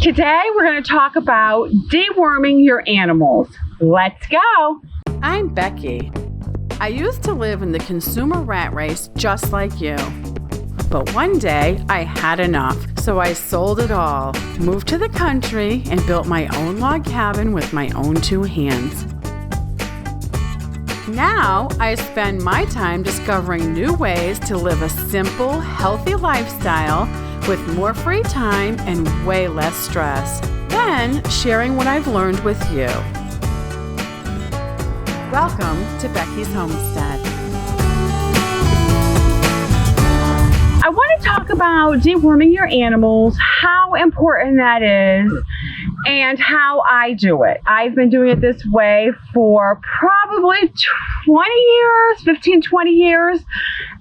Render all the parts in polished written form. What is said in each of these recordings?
Today we're going to talk about deworming your animals. Let's go. I'm Becky. I used to live in the consumer rat race just like you. But one day I had enough, so I sold it all, moved to the country, and built my own log cabin with my own two hands. Now I spend my time discovering new ways to live a simple, healthy lifestyle with more free time and way less stress, then sharing what I've learned with you. Welcome to Becky's Homestead. I want to talk about deworming your animals, how important that is, and how I do it. I've been doing it this way for probably 20 years,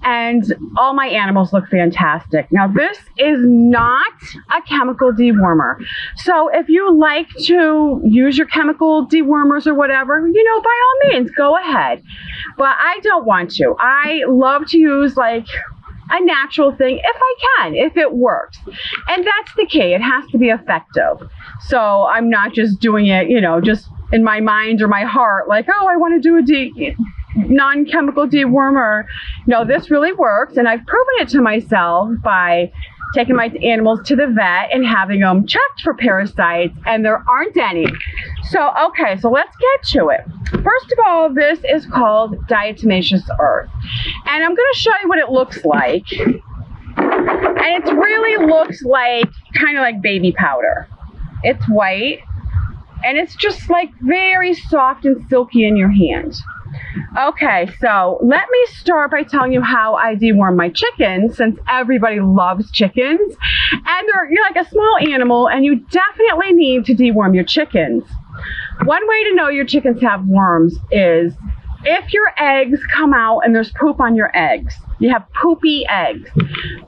and all my animals look fantastic. Now, this is not a chemical dewormer. So if you like to use your chemical dewormers or whatever, by all means, go ahead. But I don't want to. I love to use like a natural thing if I can, if it works. And that's the key. It has to be effective. So I'm not just doing it, just in my mind or my heart, like, oh, I want to do a non-chemical dewormer. No, this really works. And I've proven it to myself by taking my animals to the vet and having them checked for parasites, and there aren't any. So let's get to it. First of all, this is called Diatomaceous earth. And I'm going to show you what it looks like. And it really looks like, kind of like baby powder. It's white, and it's just like very soft and silky in your hand. Okay, so let me start by telling you how I deworm my chickens, since everybody loves chickens. And you're like a small animal, and you definitely need to deworm your chickens. One way to know your chickens have worms is if your eggs come out and there's poop on your eggs, you have poopy eggs,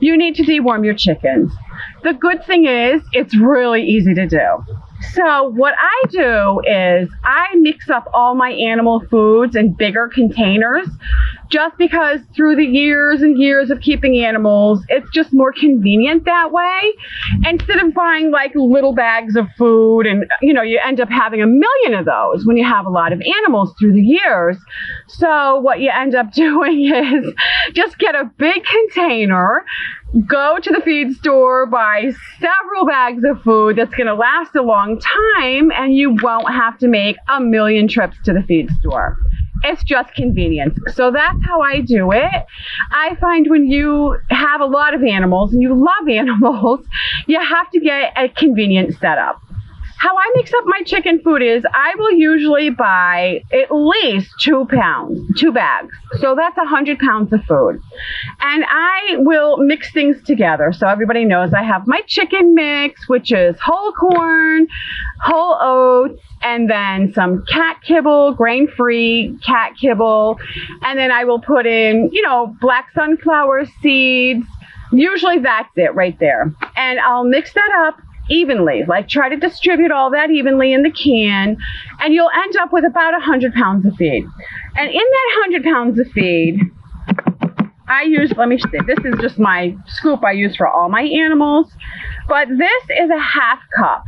you need to deworm your chickens. The good thing is it's really easy to do. So what I do is I mix up all my animal foods in bigger containers, just because through the years and years of keeping animals, it's just more convenient that way. Instead of buying like little bags of food and, you end up having a million of those when you have a lot of animals through the years. So what you end up doing is just get a big container, go to the feed store, buy several bags of food that's going to last a long time, and you won't have to make a million trips to the feed store. It's just convenience. So that's how I do it. I find when you have a lot of animals and you love animals, you have to get a convenient setup. How I mix up my chicken food is I will usually buy at least 2 bags. So that's 100 pounds of food. And I will mix things together. So everybody knows I have my chicken mix, which is whole corn, whole oats, and then some cat kibble, grain-free cat kibble. And then I will put in, black sunflower seeds. Usually that's it right there. And I'll mix that up evenly, like try to distribute all that evenly in the can, and you'll end up with about 100 pounds of feed. And in that 100 pounds of feed, let me see, this is just my scoop I use for all my animals, but this is a half cup.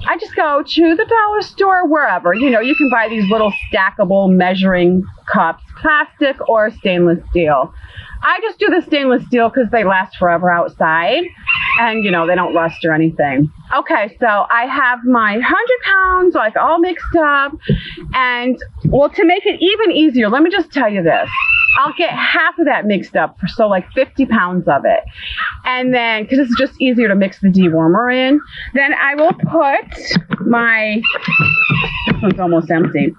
I just go to the dollar store, wherever, you can buy these little stackable measuring cups, plastic or stainless steel. I just do the stainless steel because they last forever outside, and they don't rust or anything. Okay, so I have my 100 pounds like all mixed up, and to make it even easier, let me just tell you this. I'll get half of that mixed up, so like 50 pounds of it. And then, because it's just easier to mix the dewormer in, then I will put this one's almost empty.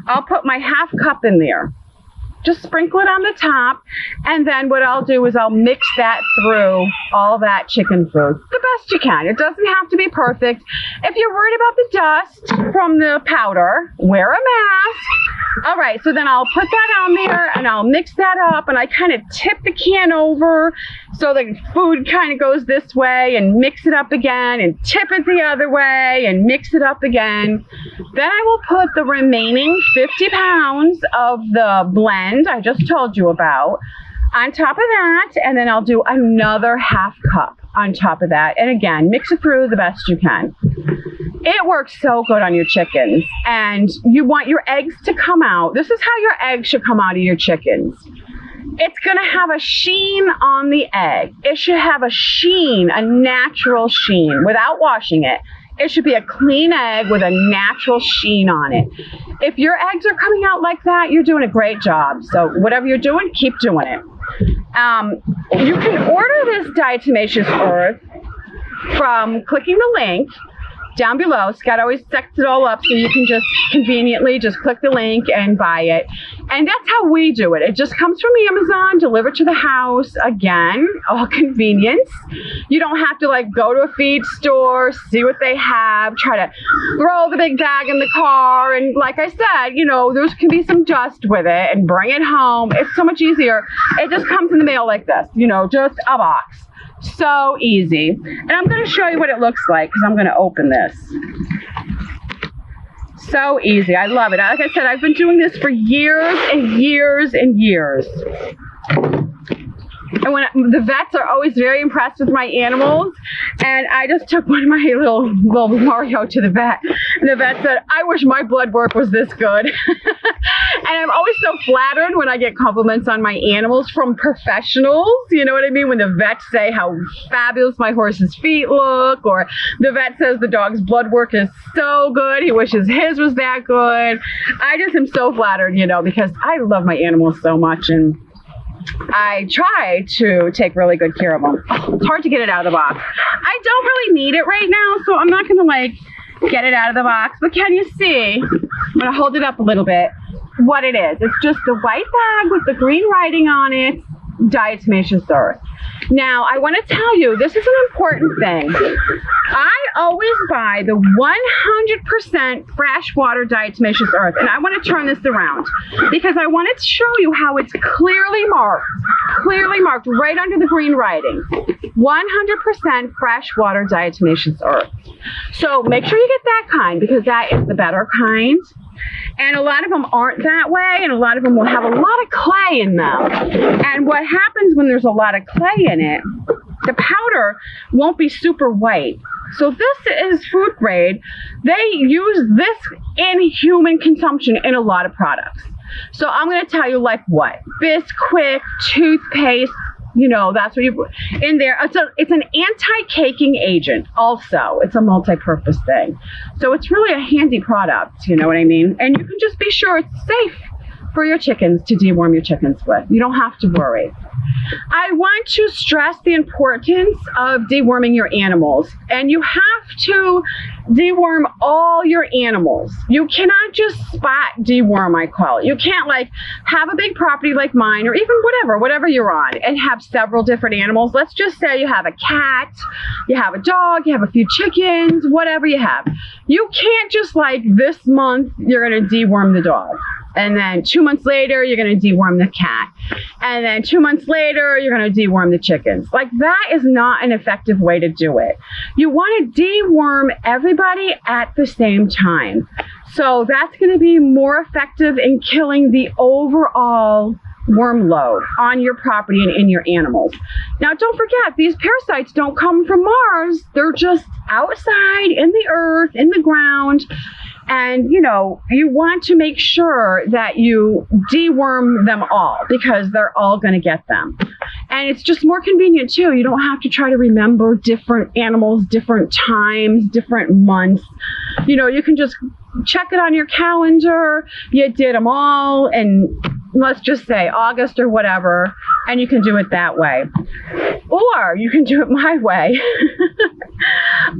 I'll put my half cup in there. Just sprinkle it on the top, and then what I'll do is I'll mix that through all that chicken food the best you can. It doesn't have to be perfect. If you're worried about the dust from the powder, wear a mask. All right, so then I'll put that on there, and I'll mix that up, and I kind of tip the can over so the food kind of goes this way, and mix it up again, and tip it the other way, and mix it up again. Then I will put the remaining 50 pounds of the blend I just told you about on top of that, and then I'll do another half cup on top of that. And again, mix it through the best you can. It works so good on your chickens. And you want your eggs to come out. This is how your eggs should come out of your chickens. It's going to have a sheen on the egg. It should have a sheen, a natural sheen, without washing it. It should be a clean egg with a natural sheen on it. If your eggs are coming out like that, you're doing a great job. So whatever you're doing, keep doing it. You can order this Diatomaceous earth from clicking the link down below. Scott always sets it all up so you can just conveniently just click the link and buy it. And that's how we do it. It just comes from Amazon, delivered to the house. Again, all convenience. You don't have to like go to a feed store, see what they have, try to throw the big bag in the car. And like I said, you know, there can be some dust with it and bring it home. It's so much easier. It just comes in the mail like this, you know, just a box. So easy. And I'm going to show you what it looks like because I'm going to open this. So easy. I love it. Like I said, I've been doing this for years and years and years. And when the vets are always very impressed with my animals, and I just took one of my little Mario to the vet, and the vet said, "I wish my blood work was this good." And I'm always so flattered when I get compliments on my animals from professionals. You know what I mean? When the vets say how fabulous my horse's feet look, or the vet says the dog's blood work is so good, he wishes his was that good. I just am so flattered, you know, because I love my animals so much, and I try to take really good care of them. It's hard to get it out of the box. I don't really need it right now, so I'm not going to like get it out of the box. But can you see? I'm going to hold it up a little bit. What it is. It's just the white bag with the green writing on it, Diatomaceous earth. Now, I want to tell you, this is an important thing. I always buy the 100% freshwater Diatomaceous earth, and I want to turn this around because I wanted to show you how it's clearly marked right under the green writing. 100% freshwater Diatomaceous earth. So make sure you get that kind because that is the better kind. And a lot of them aren't that way, and a lot of them will have a lot of clay in them. And what happens when there's a lot of clay in it, the powder won't be super white. So this is food grade. They use this in human consumption in a lot of products. So I'm going to tell you like what? Bisquick, toothpaste, you know, that's what you put in there. It's an anti-caking agent also. It's a multi-purpose thing. So it's really a handy product, you know what I mean? And you can just be sure it's safe for your chickens to deworm your chickens with. You don't have to worry. I want to stress the importance of deworming your animals. And you have to deworm all your animals. You cannot just spot deworm, I call it. You can't like have a big property like mine or even whatever you're on and have several different animals. Let's just say you have a cat, you have a dog, you have a few chickens, whatever you have. You can't just like this month you're going to deworm the dog. And then 2 months later, you're going to deworm the cat. And then 2 months later, you're going to deworm the chickens. Like that is not an effective way to do it. You want to deworm everybody at the same time. So that's going to be more effective in killing the overall worm load on your property and in your animals. Now, don't forget, these parasites don't come from Mars. They're just outside in the earth, in the ground. And, you know, you want to make sure that you deworm them all because they're all going to get them. And it's just more convenient, too. You don't have to try to remember different animals, different times, different months. You know, you can just check it on your calendar. You did them all. And let's just say August or whatever. And you can do it that way. Or you can do it my way.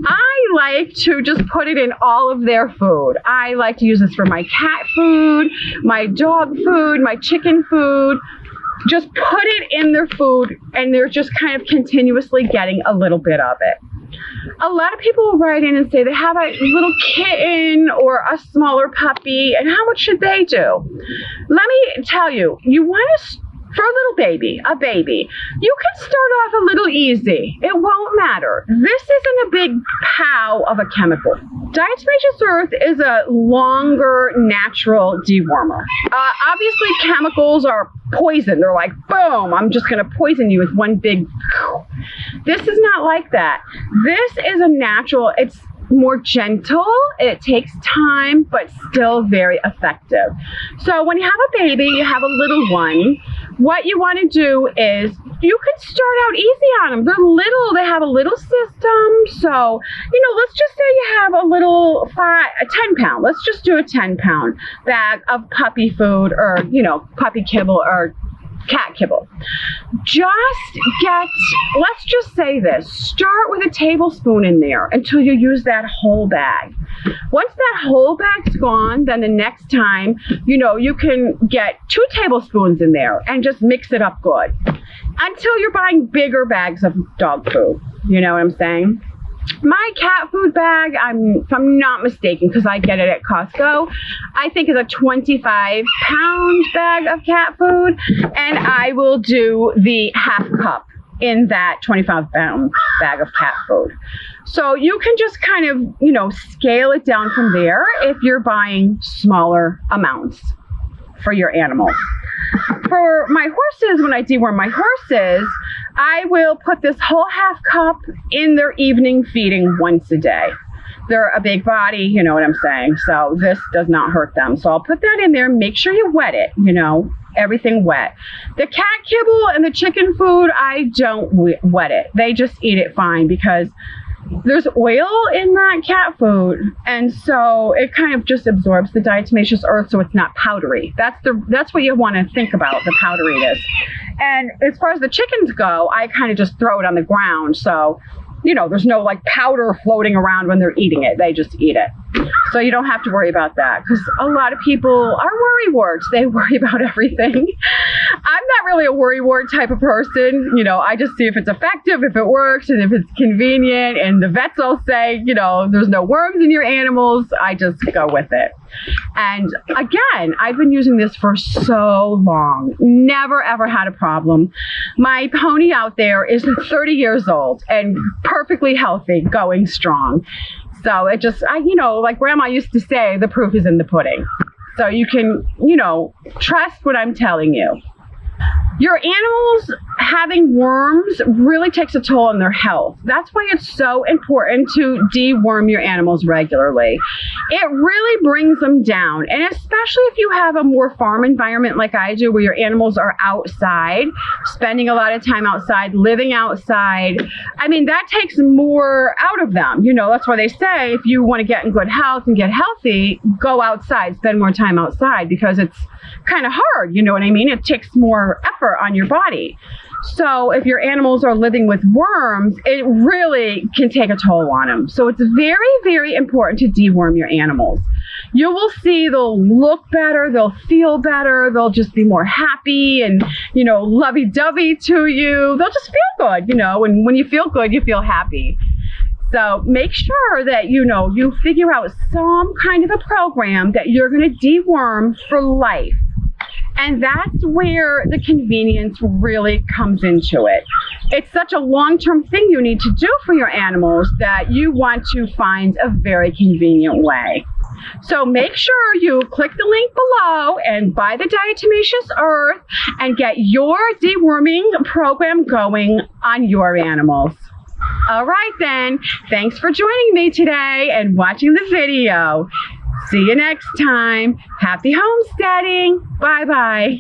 I like to just put it in all of their food. I like to use this for my cat food, my dog food, my chicken food. Just put it in their food and they're just kind of continuously getting a little bit of it. A lot of people will write in and say they have a little kitten or a smaller puppy, and how much should they do? Let me tell you, you want to, for a little baby, you can start off a little easy. It won't matter. This isn't a big out of a chemical. Diatomaceous earth is a longer natural dewormer. Obviously, chemicals are poison. They're like, boom, I'm just going to poison you with one big. This is not like that. This is a natural, it's more gentle, it takes time, but still very effective. So when you have a baby, you have a little one, what you want to do is you can start out easy on them. They're little, they have a little system. So, let's just say you have a little 10 pound, let's just do a 10-pound bag of puppy food or, puppy kibble or cat kibble. Let's just say this, start with a tablespoon in there until you use that whole bag. Once that whole bag's gone, then the next time, you can get 2 tablespoons in there and just mix it up good until you're buying bigger bags of dog food. You know what I'm saying? My cat food bag, if I'm not mistaken, because I get it at Costco, I think is a 25-pound bag of cat food, and I will do the half cup in that 25-pound bag of cat food. So you can just kind of, scale it down from there if you're buying smaller amounts for your animals. For my horses, when I deworm my horses, I will put this whole half cup in their evening feeding once a day. They're a big body, you know what I'm saying? So this does not hurt them. So I'll put that in there. Make sure you wet it, everything wet. The cat kibble and the chicken food, I don't wet it. They just eat it fine because there's oil in that cat food, and so it kind of just absorbs the diatomaceous earth, so it's not powdery. That's what you want to think about, the powderiness. And as far as the chickens go, I kind of just throw it on the ground, so there's no like powder floating around when they're eating it. They just eat it. So you don't have to worry about that, because a lot of people are worrywarts. They worry about everything. I'm not really a worrywart type of person. I just see if it's effective, if it works, and if it's convenient. And the vets will say, there's no worms in your animals. I just go with it. And again, I've been using this for so long. Never, ever had a problem. My pony out there is 30 years old and perfectly healthy, going strong. So it just, like Grandma used to say, the proof is in the pudding. So you can, trust what I'm telling you. Your animals having worms really takes a toll on their health. That's why it's so important to deworm your animals regularly. It really brings them down. And especially if you have a more farm environment like I do, where your animals are outside, spending a lot of time outside, living outside. That takes more out of them. That's why they say if you want to get in good health and get healthy, go outside, spend more time outside, because it's kind of hard. You know what I mean? It takes more effort on your body. So if your animals are living with worms, it really can take a toll on them. So it's very, very important to deworm your animals. You will see they'll look better, they'll feel better, they'll just be more happy and, lovey-dovey to you. They'll just feel good, and when you feel good, you feel happy. So make sure that, you figure out some kind of a program that you're going to deworm for life. And that's where the convenience really comes into it. It's such a long-term thing you need to do for your animals that you want to find a very convenient way. So make sure you click the link below and buy the Diatomaceous earth and get your deworming program going on your animals. All right then, thanks for joining me today and watching the video. See you next time. Happy homesteading. Bye-bye.